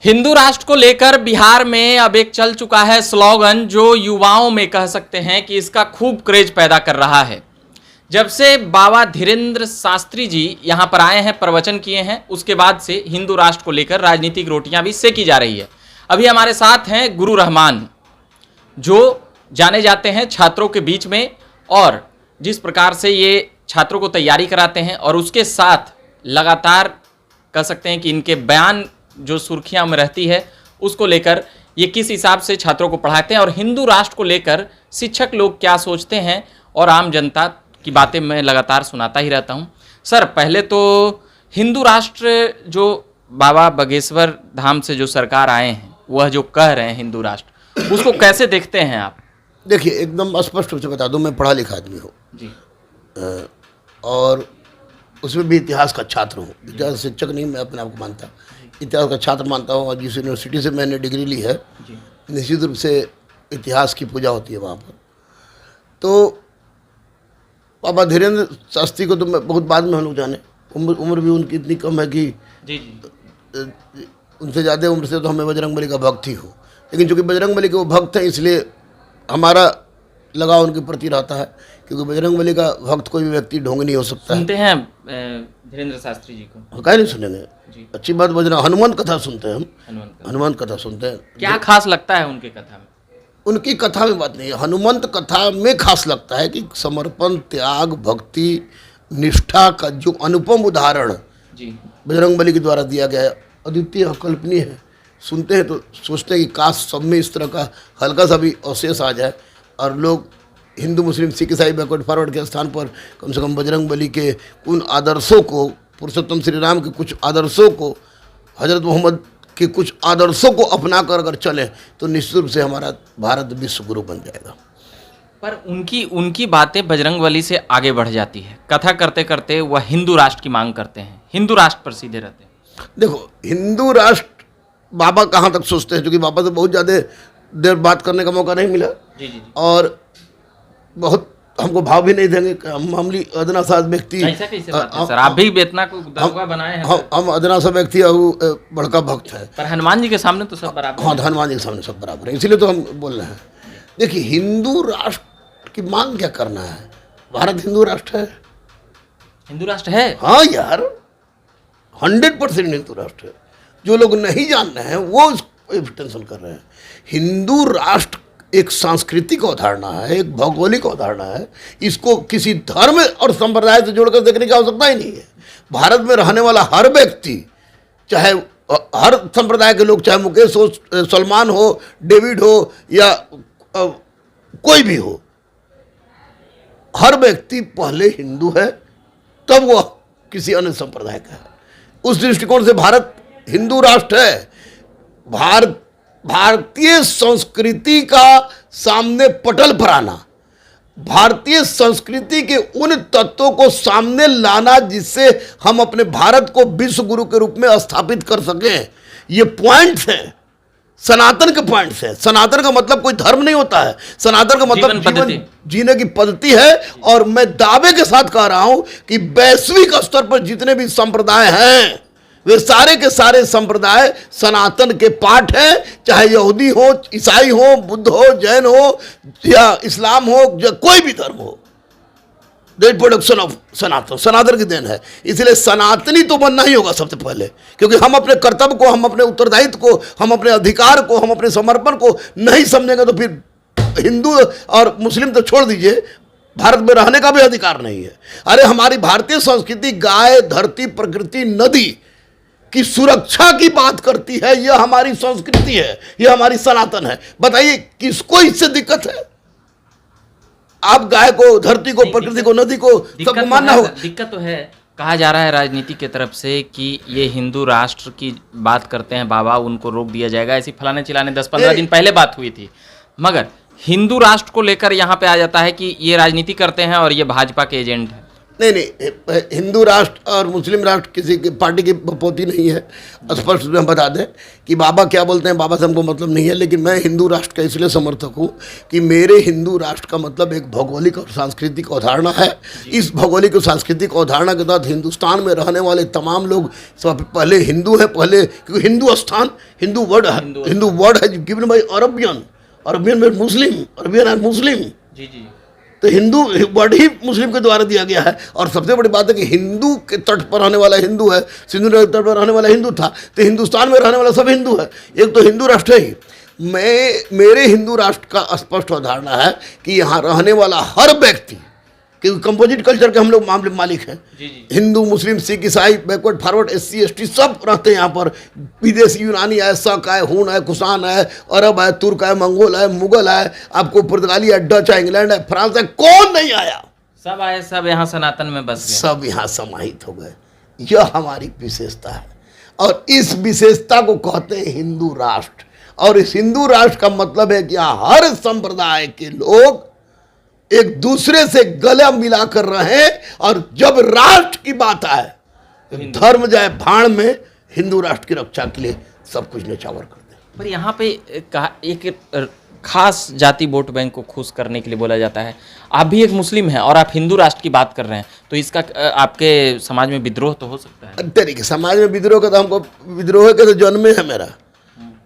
हिंदू राष्ट्र को लेकर बिहार में अब एक चल चुका है स्लोगन जो युवाओं में कह सकते हैं कि इसका खूब क्रेज पैदा कर रहा है। जब से बाबा धीरेन्द्र शास्त्री जी यहाँ पर आए हैं, प्रवचन किए हैं, उसके बाद से हिंदू राष्ट्र को लेकर राजनीतिक रोटियां भी सेकी जा रही है। अभी हमारे साथ हैं गुरु रहमान, जो जाने जाते हैं छात्रों के बीच में, और जिस प्रकार से ये छात्रों को तैयारी कराते हैं और उसके साथ लगातार कह सकते हैं कि इनके बयान जो सुर्खियां में रहती है उसको लेकर ये किस हिसाब से छात्रों को पढ़ाते हैं और हिंदू राष्ट्र को लेकर शिक्षक लोग क्या सोचते हैं और आम जनता की बातें मैं लगातार सुनाता ही रहता हूं। सर, पहले तो हिंदू राष्ट्र जो बाबा बागेश्वर धाम से जो सरकार आए हैं, वह जो कह रहे हैं हिंदू राष्ट्र, उसको कैसे देखते हैं आप? देखिए, एकदम स्पष्ट रूप से बता दूं, मैं पढ़ा लिखा आदमी हूँ जी, और उसमें भी इतिहास का छात्र हूँ। इतिहास शिक्षक नहीं, मैं अपने आप को मानता, इतिहास का छात्र मानता हूँ। और जिस यूनिवर्सिटी से मैंने डिग्री ली है, निश्चित रूप से इतिहास की पूजा होती है वहाँ पर। तो बाबा धीरेन्द्र शास्त्री को तो मैं बहुत बाद में हम लोग जाने, उम्र भी उनकी इतनी कम है कि उनसे ज़्यादा उम्र से तो हमें बजरंगबली का भक्त ही हो। लेकिन चूँकि बजरंगबली के वो भक्त हैं, इसलिए हमारा लगाव उनके प्रति रहता है, क्योंकि बजरंगबली का भक्त कोई भी व्यक्ति ढोंग नहीं हो सकता। सुनते हैं धीरेन्द्र शास्त्री जी को? क्या नहीं सुनेंगे, अच्छी बात। बजरंग हनुमान कथा सुनते हैं हम, हनुमान कथा सुनते हैं। क्या खास लगता है उनकी कथा में? उनकी कथा में बात नहीं है, हनुमंत कथा में खास लगता है कि समर्पण, त्याग, भक्ति, निष्ठा का जो अनुपम उदाहरण बजरंगबली के द्वारा दिया गया है, अद्वितीय, अकल्पनीय है। सुनते हैं तो सोचते हैं कि काश सब में इस तरह का हल्का सा भी अवशेष आ जाए और लोग हिंदू, मुस्लिम, सिख, ईसाई बैकवर्ड फॉरवर्ड के स्थान पर कम से कम बजरंगबली के उन आदर्शों को, पुरुषोत्तम श्री राम के कुछ आदर्शों को, हजरत मोहम्मद के कुछ आदर्शों को अपना कर अगर चले तो निश्चित रूप से हमारा भारत विश्व गुरु बन जाएगा। पर उनकी बातें बजरंगबली से आगे बढ़ जाती है। कथा करते करते वह हिंदू राष्ट्र की मांग करते हैं, हिंदू राष्ट्र पर सीधे रहते हैं। देखो, हिंदू राष्ट्र बाबा कहाँ तक सोचते हैं, क्योंकि बाबा से बहुत ज़्यादा देर बात करने का मौका नहीं मिला। और बहुत हमको भाव भी नहीं देंगे। हम मामूली अदना सा व्यक्ति, सर आप भी बेतना को दरोगा बनाए हैं। हम अदना सा व्यक्ति बड़का भक्त है, पर हनुमान जी के सामने तो सब बराबर। हाँ, हनुमान जी के सामने सब बराबर है, इसीलिए तो हम बोल रहे हैं। देखिए, हिंदू राष्ट्र की मांग क्या करना है? भारत हिंदू राष्ट्र है, हिंदू राष्ट्र है। हाँ यार, 100% हिंदू राष्ट्र है। जो लोग नहीं जान रहे हैं वो इसको टेंशन कर रहे हैं। हिंदू राष्ट्र एक सांस्कृतिक अवधारणा है, एक भौगोलिक अवधारणा है। इसको किसी धर्म और संप्रदाय से जोड़कर देखने की आवश्यकता ही नहीं है। भारत में रहने वाला हर व्यक्ति, चाहे हर संप्रदाय के लोग, चाहे मुकेश हो, सलमान हो, डेविड हो या कोई भी हो, हर व्यक्ति पहले हिंदू है, तब वह किसी अन्य संप्रदाय का है। उस दृष्टिकोण से भारत हिंदू राष्ट्र है। भारतीय संस्कृति का सामने पटल पर आना, भारतीय संस्कृति के उन तत्वों को सामने लाना जिससे हम अपने भारत को विश्व गुरु के रूप में स्थापित कर सकें, ये पॉइंट्स हैं, सनातन के पॉइंट्स हैं। सनातन का मतलब कोई धर्म नहीं होता है, सनातन का मतलब जीवन जीने की पद्धति है। और मैं दावे के साथ कह रहा हूं कि वैश्विक स्तर पर जितने भी संप्रदाय हैं, वे सारे के सारे संप्रदाय सनातन के पाठ हैं, चाहे यहूदी हो, ईसाई हो, बुद्ध हो, जैन हो या इस्लाम हो या कोई भी धर्म हो। दैट प्रोडक्शन ऑफ सनातन, सनातन की देन है। इसलिए सनातनी तो बनना ही होगा सबसे पहले, क्योंकि हम अपने कर्तव्य को, हम अपने उत्तरदायित्व को, हम अपने अधिकार को, हम अपने समर्पण को नहीं समझेंगे तो फिर हिंदू और मुस्लिम तो छोड़ दीजिए, भारत में रहने का भी अधिकार नहीं है। अरे हमारी भारतीय संस्कृति गाय, धरती, प्रकृति, नदी की सुरक्षा की बात करती है। यह हमारी संस्कृति है, यह हमारी सनातन है। बताइए किसको इससे दिक्कत है? आप गाय को, धरती को, प्रकृति को, नदी को सबको मानना होगा। दिक्कत तो है। कहा जा रहा है राजनीति की तरफ से कि ये हिंदू राष्ट्र की बात करते हैं बाबा, उनको रोक दिया जाएगा। ऐसी फलाने चिलाने 10-15 दिन पहले बात हुई थी, मगर हिंदू राष्ट्र को लेकर यहाँ पे आ जाता है कि ये राजनीति करते हैं और ये भाजपा के एजेंट है। नहीं, हिंदू राष्ट्र और मुस्लिम राष्ट्र किसी की पार्टी की पोती नहीं है। स्पष्ट रूप में बता दें कि बाबा क्या बोलते हैं, बाबा से हमको मतलब नहीं है। लेकिन मैं हिंदू राष्ट्र का इसलिए समर्थक हूँ कि मेरे हिंदू राष्ट्र का मतलब एक भौगोलिक और सांस्कृतिक अवधारणा है। इस भौगोलिक और सांस्कृतिक अवधारणा के तहत हिंदुस्तान में रहने वाले तमाम लोग सब पहले हिंदू हैं, पहले क्योंकि हिंदू स्थान, हिंदू वर्ड है गिवन बाय अरबियन में मुस्लिम, अरबियन एंड मुस्लिम। जी जी। तो हिंदू वर्ड ही मुस्लिम के द्वारा दिया गया है। और सबसे बड़ी बात है कि हिंदू के तट पर रहने वाला हिंदू है, सिंधु नदी तट पर रहने वाला हिंदू था, तो हिंदुस्तान में रहने वाला सब हिंदू है। एक तो हिंदू राष्ट्र है ही। मेरे हिंदू राष्ट्र का स्पष्ट अवधारणा है कि यहाँ रहने वाला हर व्यक्ति, क्योंकि कंपोजिट कल्चर के हम लोग मामले मालिक हैं, हिंदू, मुस्लिम, सिख, ईसाई, बैकवर्ड, फॉरवर्ड, SC ST सब रहते हैं यहाँ पर। विदेशी यूनानी आए, शक आए, हून आए, कुषाण आए, अरब आए, तुर्क आए, मंगोल आए, मुगल आए, आपको पुर्तगाली आए, डच आए, इंग्लैंड आए, फ्रांस आए, कौन नहीं आया? सब आए, सब यहाँ सनातन में बस गए, सब यहाँ समाहित हो गए। यह हमारी विशेषता है और इस विशेषता को कहते हैं हिंदू राष्ट्र। और इस हिंदू राष्ट्र का मतलब है कि यहाँ हर संप्रदाय के लोग एक दूसरे से गला मिलाकर रहे। और जब राष्ट्र की बात आए, धर्म जाए भाड़ में, हिंदू राष्ट्र की रक्षा के लिए सब कुछ न्यौछावर कर दे। पर यहाँ पे एक खास जाति वोट बैंक को खुश करने के लिए बोला जाता है। आप भी एक मुस्लिम हैं और आप हिंदू राष्ट्र की बात कर रहे हैं, तो इसका आपके समाज में विद्रोह तो हो सकता है। तरीके समाज में विद्रोह का तो हमको, विद्रोह के तो जन्म है मेरा,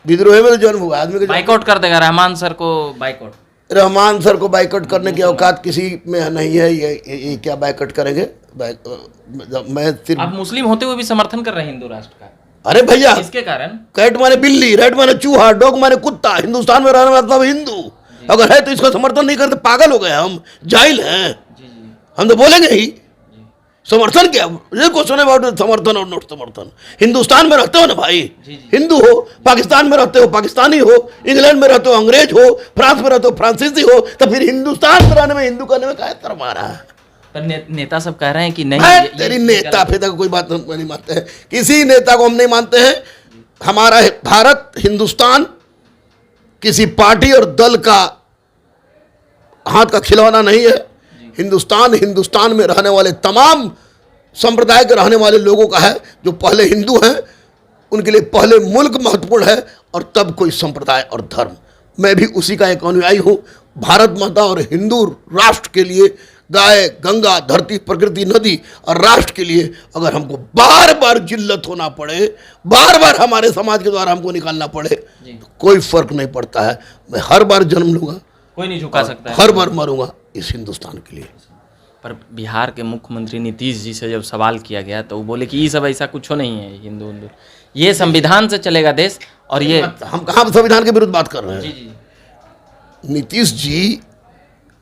विद्रोह में तो जन्म हुआ आदमी। बाइकआउट कर देगा रहमान सर को, बाइकआउट रहमान सर को बाइकआउट करने की औकात किसी में नहीं है। ये क्या बाइकआउट करेंगे? मैं सिर्फ, आप मुस्लिम होते हुए भी समर्थन कर रहे हैं हिंदू राष्ट्र का। अरे भैया, इसके कारण कैट माने बिल्ली, रेड माने चूहा, डॉग माने कुत्ता, हिंदुस्तान में रहने वाला सब हिंदू अगर है तो इसका समर्थन नहीं करते, पागल हो गए हम, जाहिल हैं। हम तो बोलेंगे ही समर्थन क्या, ये क्वेश्चन है समर्थन और नोट समर्थन। हिंदुस्तान में रहते हो ना भाई, हिंदू हो, पाकिस्तान में रहते हो पाकिस्तानी हो, इंग्लैंड में रहते हो अंग्रेज हो, फ्रांस में रहते हो फ्रांसीसी हो, तो फिर हिंदुस्तान में रहने में हिंदू करने में क्या तर मारा है? पर नेता सब कह रहे हैं कि नहीं, तेरी नेता फेता कोई बात नहीं मानते हैं, किसी नेता को हम नहीं मानते हैं। हमारा भारत, हिंदुस्तान किसी पार्टी और दल का हाथ का खिलौना नहीं है। हिंदुस्तान में रहने वाले तमाम संप्रदाय के रहने वाले लोगों का है। जो पहले हिंदू हैं उनके लिए पहले मुल्क महत्वपूर्ण है और तब कोई संप्रदाय और धर्म। मैं भी उसी का एक अनुयायी हूँ। भारत माता और हिंदू राष्ट्र के लिए गाय, गंगा, धरती, प्रकृति, नदी और राष्ट्र के लिए अगर हमको बार बार जिल्लत होना पड़े, बार बार हमारे समाज के द्वारा हमको निकालना पड़े, तो कोई फर्क नहीं पड़ता है। मैं हर बार जन्म लूँगा, कोई नहीं झुका सकता है, हर बार मरूंगा इस हिंदुस्तान के लिए। पर बिहार के मुख्यमंत्री नीतीश जी से जब सवाल किया गया तो वो बोले कि ये सब ऐसा कुछ नहीं है, हिंदू, ये संविधान से चलेगा देश। और ये हम कहाँ संविधान के विरुद्ध बात कर रहे हैं? जी। नीतीश जी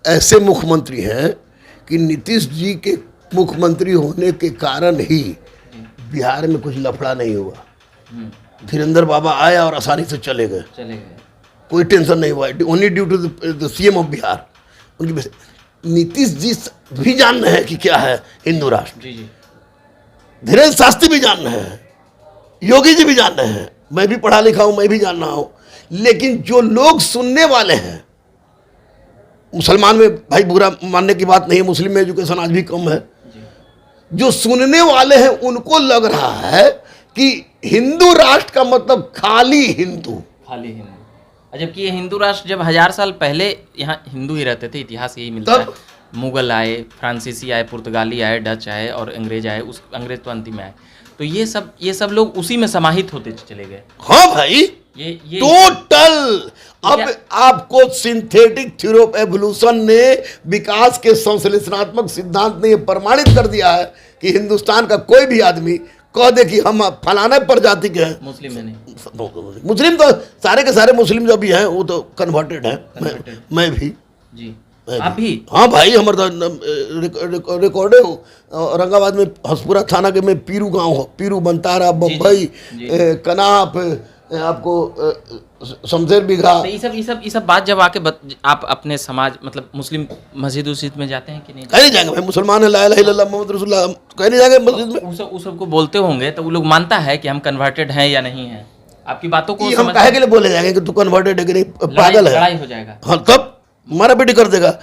ऐसे मुख्यमंत्री हैं कि नीतीश जी के मुख्यमंत्री होने के कारण ही बिहार में कुछ लफड़ा नहीं हुआ। धीरेन्द्र बाबा आए और आसानी से चले गए, कोई टेंशन नहीं हुआ। Only due to the CM of Bihar. उनकी नीतीश जी भी जान रहे हैं कि क्या है हिंदू राष्ट्र। धीरेन्द्र शास्त्री भी जान रहे हैं, योगी जी भी जान रहे हैं, मैं भी पढ़ा लिखा हूं, मैं भी जान रहा हूं। लेकिन जो लोग सुनने वाले हैं, मुसलमान में भाई बुरा मानने की बात नहीं है, मुस्लिम में एजुकेशन आज भी कम है। जो सुनने वाले हैं उनको लग रहा है कि हिंदू राष्ट्र का मतलब खाली हिंदू। जबकि ये हिंदू राष्ट्र जब 1000 साल पहले यहाँ हिंदू ही रहते थे, इतिहास यही मिलता है। मुगल आए, फ्रांसीसी आए, पुर्तगाली आए, डच आए और अंग्रेज आए। अंग्रेज तो अंतिम में आए। तो ये सब लोग उसी में समाहित होते चले गए। हाँ भाई, ये टोटल। अब आपको सिंथेटिक थ्योरी ऑफ एवोल्यूशन ने, विकास के संश्लेषणात्मक सिद्धांत ने यह प्रमाणित कर दिया है कि हिंदुस्तान का कोई भी आदमी कह दे कि हम फलाने प्रजाति के हैं, मुस्लिम में नहीं। मुस्लिम तो सारे के सारे मुस्लिम जो भी हैं वो तो कन्वर्टेड हैं। मैं भी जी, आप भी? हाँ भाई, हमारा तो रिकॉर्ड है औरंगाबाद में हंसपुरा थाना के में पीरू गांव हो, पीरू, बनतारा, बम्बई, कनाप, आपको शमशेर बिघा। तो ये सब बात जब आके आप अपने समाज मतलब मुस्लिम मस्जिद उस्जिद में जाते हैं कि नहीं? कहीं नहीं जाएंगे भाई, मुसलमान है, ला इलाहा इल्लल्लाह मुहम्मद रसूलुल्लाह, कहीं नहीं जाएंगे मस्जिद में। उस सबको बोलते होंगे तो वो लोग मानता है कि हम कन्वर्टेड हैं या नहीं है? आपकी बातों को हम काहे के लिए बोले जाएंगे कि तू कन्वर्टेड है कि नहीं? पागल है, लड़ाई हो जाएगा। हाँ, तब मारा पीटी कर देगा।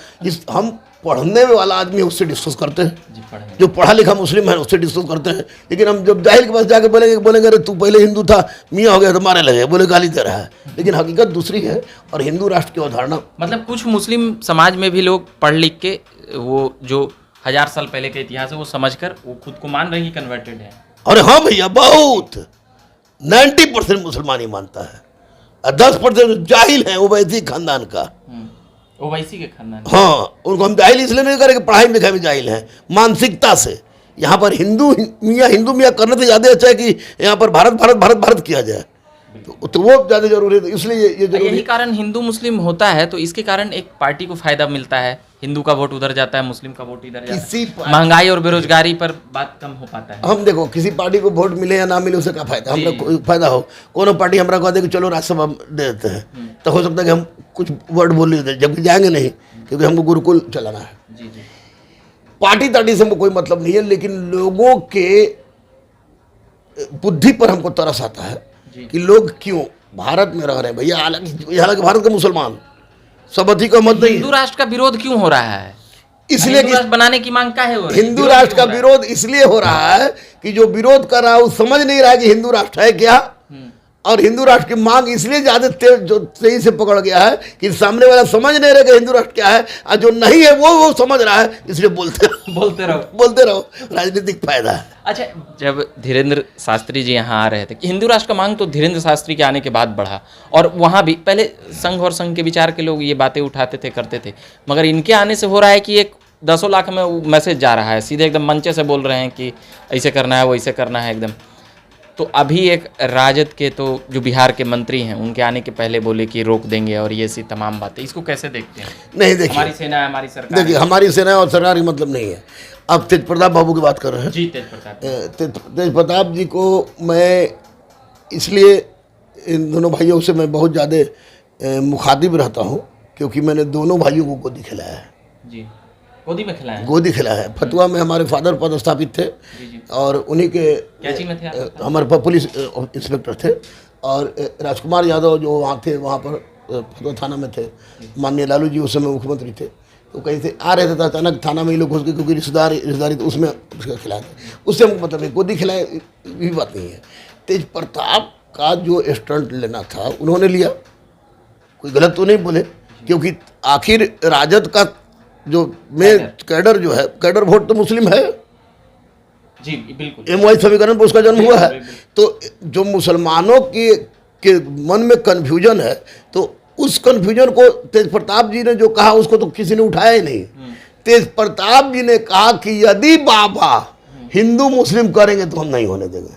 हम पढ़ने वाला आदमी है उससे डिस्कस करते हैं, जी पढ़ेंगे। जो पढ़ा लिखा मुस्लिम है उससे डिस्कस करते हैं। लेकिन हम जब जाहिल के पास जाके बोलेंगे अरे तू पहले हिंदू था, मियाँ हो गया तो मारे लगे, बोले गाली दे रहा है। लेकिन हकीकत दूसरी है। और हिंदू राष्ट्र की अवधारणा, मतलब कुछ मुस्लिम समाज में भी लोग पढ़ लिख के वो जो 1000 साल पहले के इतिहास है वो समझकर वो खुद को मान रहे हैं कि कन्वर्टेड है। अरे हाँ भैया, बहुत 90% मुसलमान ही मानता है और 10% जाहिल है ओवैसी खानदान का। ओवैसी के खानदान। हाँ, उनको हम जाहिल इसलिए नहीं करें कि पढ़ाई लिखाई में जाहिल हैं, मानसिकता से। यहाँ पर हिंदू मियाँ करने से ज़्यादा अच्छा है कि यहाँ पर भारत भारत भारत भारत किया जाए, तो वो ज़्यादा जरूरी है। इसलिए ये जरूरी यही कारण हिंदू मुस्लिम होता है, तो इसके कारण एक पार्टी को फायदा मिलता है, हिंदू का वोट उधर जाता है, मुस्लिम का वोट इधर जाता है, महंगाई और बेरोजगारी पर बात कम हो पाता है। हम देखो, किसी पार्टी को वोट मिले या ना मिले उससे क्या फायदा, हमरा कोई फायदा हो। कोनो पार्टी हमरा कह दे कि चलो राज्यसभा दे देते हैं, तो हो सकता है कि हम कुछ वर्ड बोल लेते हैं, जबकि जाएंगे नहीं, क्योंकि हमको गुरुकुल चलाना है। जी जी। पार्टी तार्टी से हमको कोई मतलब नहीं है, लेकिन लोगों के बुद्धि पर हमको तरस आता है कि लोग क्यों भारत में रह रहे हैं। भैया हालांकि भारत के मुसलमान सब अधिक मत नहीं, हिंदू राष्ट्र का विरोध क्यों हो रहा है? इसलिए हिंदू राष्ट्र बनाने की मांग काहे हो रही है? हिंदू राष्ट्र का विरोध इसलिए हो रहा है कि जो विरोध कर रहा है वो समझ नहीं रहा है कि हिंदू राष्ट्र है क्या। और हिंदू राष्ट्र की मांग इसलिए ज्यादा तेज जो सही से पकड़ गया है कि सामने वाला समझ नहीं रहा कि हिंदू राष्ट्र क्या है, और जो नहीं है वो समझ रहा है, इसलिए बोलते रहो राजनीतिक फायदा है। अच्छा, जब धीरेन्द्र शास्त्री जी यहाँ आ रहे थे, हिंदू राष्ट्र का मांग तो धीरेन्द्र शास्त्री के आने के बाद बढ़ा, और वहाँ भी पहले संघ और संघ के विचार के लोग ये बातें उठाते थे, करते थे, मगर इनके आने से हो रहा है कि एक 10 लाख में मैसेज जा रहा है, सीधे एकदम मंचे से बोल रहे हैं कि ऐसे करना है वैसे करना है एकदम। तो अभी एक राजद के तो जो बिहार के मंत्री हैं उनके आने के पहले बोले कि रोक देंगे और ये सी तमाम बातें, इसको कैसे देखते हैं? नहीं, देखिए हमारी सेना है, हमारी सरकार देखिए, हमारी सेना और सरकार की मतलब नहीं है। अब तेज प्रताप बाबू की बात कर रहे हैं। जी, तेज प्रताप जी को मैं इसलिए इन दोनों भाइयों से मैं बहुत ज़्यादा मुखातिब रहता हूँ क्योंकि मैंने दोनों भाइयों को गोदी खिलाया है। जी, गोदी में खिलाया है? गोदी खिलाया है। फतुआ में हमारे फादर पदस्थापित थे। जी जी। और उन्हीं के क्या चीज में थे? हमारे पुलिस इंस्पेक्टर थे। और राजकुमार यादव जो वहाँ थे, वहाँ पर फतुआ थाना में थे, माननीय लालू जी उस समय मुख्यमंत्री थे। तो कहीं से आ रहे थे, अचानक थाना में ही लोग घुस गए क्योंकि रिश्तेदारी तो उसमें उसका खिलाया था। उससे हमको मतलब नहीं, गोदी खिलाए भी बात नहीं है। तेज प्रताप का जो स्टंट लेना था उन्होंने लिया, कोई गलत तो नहीं बोले, क्योंकि आखिर राजद का जो मेन कैडर जो है, कैडर वोट तो मुस्लिम है। जी बिल्कुल, MY समीकरण पर उसका जन्म हुआ है। तो जो मुसलमानों के मन में कन्फ्यूजन है, तो उस कन्फ्यूजन को तेज प्रताप जी ने जो कहा उसको तो किसी ने उठाया ही नहीं। तेज प्रताप जी ने कहा कि यदि बाबा हिंदू मुस्लिम करेंगे तो हम नहीं होने देंगे।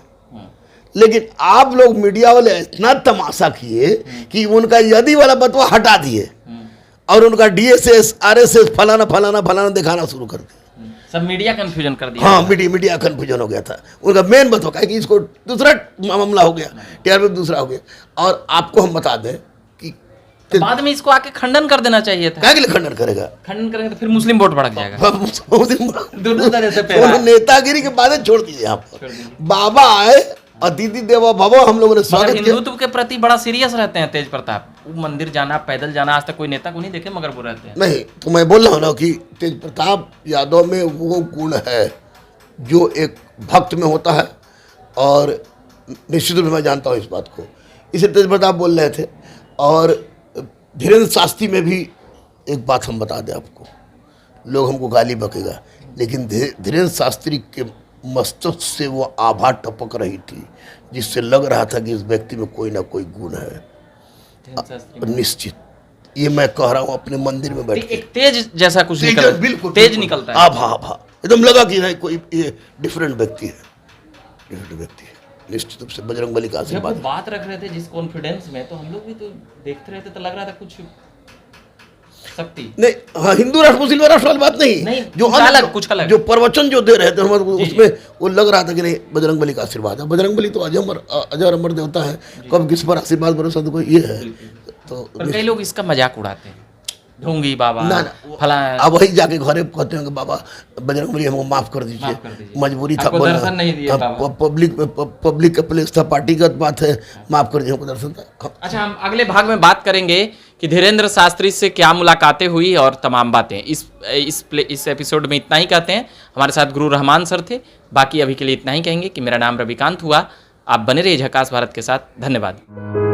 लेकिन आप लोग मीडिया वाले इतना तमाशा किए कि उनका यदि वाला बतवा हटा दिए और उनका DSS RSS फलाना फलाना फलाना दिखाना शुरू कर दिया। सब मीडिया कंफ्यूजन कर दिया। हाँ, मीडिया कंफ्यूजन हो गया था। उनका मेन बतवा है कि इसको दूसरा मामला हो गया, TRP दूसरा हो गया। और आपको हम बता दें कि तो बाद में इसको आके खंडन कर देना चाहिए था। क्या के लिए खंडन करेगा? खंडन करेंगे तो फिर मुस्लिम वोट भड़क जाएगा। दोनों तरह से नेतागिरी के बाद छोड़ दीजिए। यहाँ पर बाबा आए, अतिथि देवो भव, हम लोगों ने स्वागत किया। हिंदुत्व के प्रति बड़ा सीरियस रहते हैं तेज प्रताप। वो मंदिर जाना, पैदल जाना, आज तक कोई नेता को नहीं देखे, मगर वो रहते हैं। नहीं, तो मैं बोल रहा हूँ ना कि तेज प्रताप यादव में वो गुण है जो एक भक्त में होता है, और निश्चित रूप से मैं जानता हूँ इस बात को। इसे तेज प्रताप बोल रहे थे। और धीरेन्द्र शास्त्री में भी एक बात हम बता दें आपको, लोग हमको गाली बकेगा, लेकिन धीरेन्द्र शास्त्री के मस्तिष्क से वो आभा टपक रही थी जिससे लग रहा था कि इस व्यक्ति में कोई ना कोई गुण है। निश्चित, ये मैं कह रहा हूँ अपने मंदिर में बैठ के। एक तेज जैसा कुछ निकलता है, बिल्कुल तेज निकलता है। आभा एकदम लगा कि नहीं, कोई ये डिफरेंट व्यक्ति है। निश्चित रूप से बजरंगबली का आशीर्वाद। जब बात रख रहे थे जिस कॉन्फिडेंस में, तो हम लोग भी तो देखते रहते, तो लग रहा था कुछ शक्ति नहीं। हाँ, हिंदू राष्ट्र मुस्लिम राष्ट्र वाली बात नहीं, जो कुछ अलग जो प्रवचन जो दे रहे थे उसमें वो लग रहा था कि नहीं, बजरंगबली का आशीर्वाद है। बजरंगबली तो अजर अमर देवता है, कब किस पर आशीर्वाद भरोसा तो ये है। तो कई लोग इसका मजाक उड़ाते हैं, ढोंगी बाबा फला। अब वही जाके घरे कहते हैं कि बाबा बजरंगबली हमको माफ कर दीजिए, मजबूरी था, दर्शन नहीं दिए बाबा। पब्लिक का प्लेस था, पार्टीगत बात है, माफ कर दीजिए, हमको दर्शन था। अच्छा, हम अगले भाग में बात करेंगे कि धीरेन्द्र शास्त्री से क्या मुलाकातें हुई और तमाम बातें। इस एपिसोड में इतना ही कहते हैं। हमारे साथ गुरु रहमान सर थे। बाकी अभी के लिए इतना ही कहेंगे कि मेरा नाम रविकांत हुआ। आप बने रहिए झकास भारत के साथ। धन्यवाद।